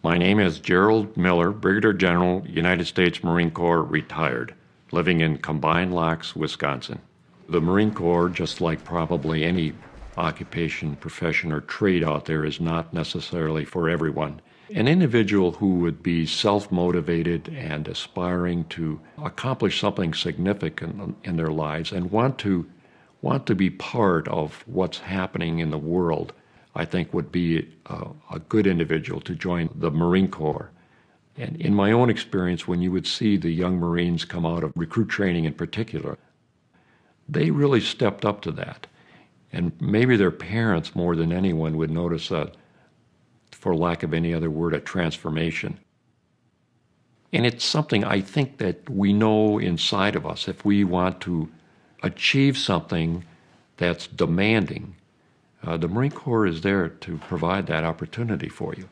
My name is Gerald Miller, Brigadier General, United States Marine Corps, retired, living in Combined Locks, Wisconsin. The Marine Corps, just like probably any occupation, profession, or trade out there, is not necessarily for everyone. An individual who would be self-motivated and aspiring to accomplish something significant in their lives and want to be part of what's happening in the world, I think would be a good individual to join the Marine Corps. And in my own experience, when you would see the young Marines come out of recruit training in particular, they really stepped up to that. And maybe their parents, more than anyone, would notice that, for lack of any other word, a transformation. And it's something I think that we know inside of us. If we want to achieve something that's demanding, the Marine Corps is there to provide that opportunity for you.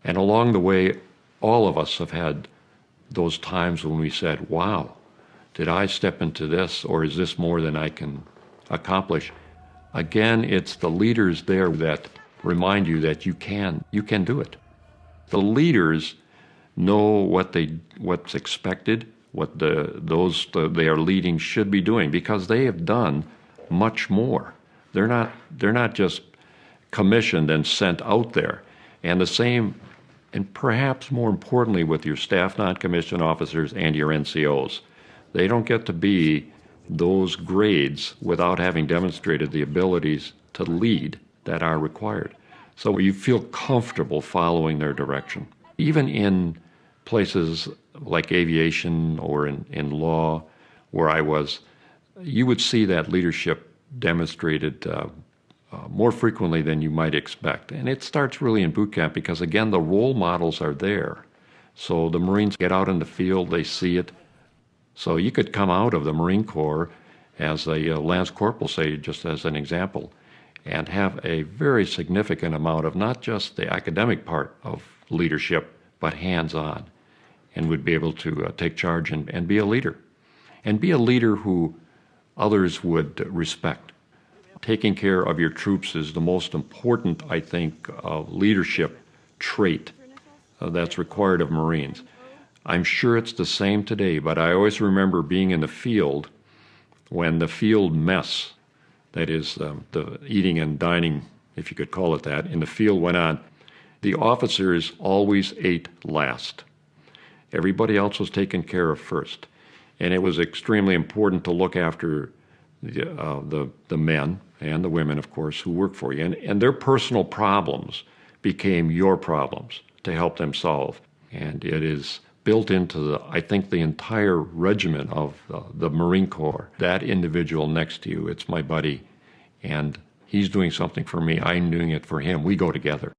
And along the way, all of us have had those times when we said, wow, did I step into this, or is this more than I can accomplish? Again, it's the leaders there that remind you that you can do it. The leaders know what's expected, what those they are leading should be doing, because they have done much more. They're not just commissioned and sent out there. And the same, and perhaps more importantly, with your staff non-commissioned officers and your NCOs. They don't get to be those grades without having demonstrated the abilities to lead that are required. So you feel comfortable following their direction. Even in places like aviation or in law, where I was, you would see that leadership demonstrated more frequently than you might expect. And it starts really in boot camp because, again, the role models are there. So the Marines get out in the field, they see it. So you could come out of the Marine Corps as a Lance Corporal, say, just as an example, and have a very significant amount of not just the academic part of leadership, but hands-on, and would be able to take charge and be a leader. And be a leader who others would respect. Taking care of your troops is the most important, I think, leadership trait that's required of Marines. I'm sure it's the same today, but I always remember being in the field when the field mess, that is the eating and dining, if you could call it that, in the field went on. The officers always ate last. Everybody else was taken care of first. And it was extremely important to look after the men and the women, of course, who work for you. And their personal problems became your problems to help them solve. And it is built into, I think, the entire regiment of the Marine Corps. That individual next to you, it's my buddy, and he's doing something for me, I'm doing it for him. We go together.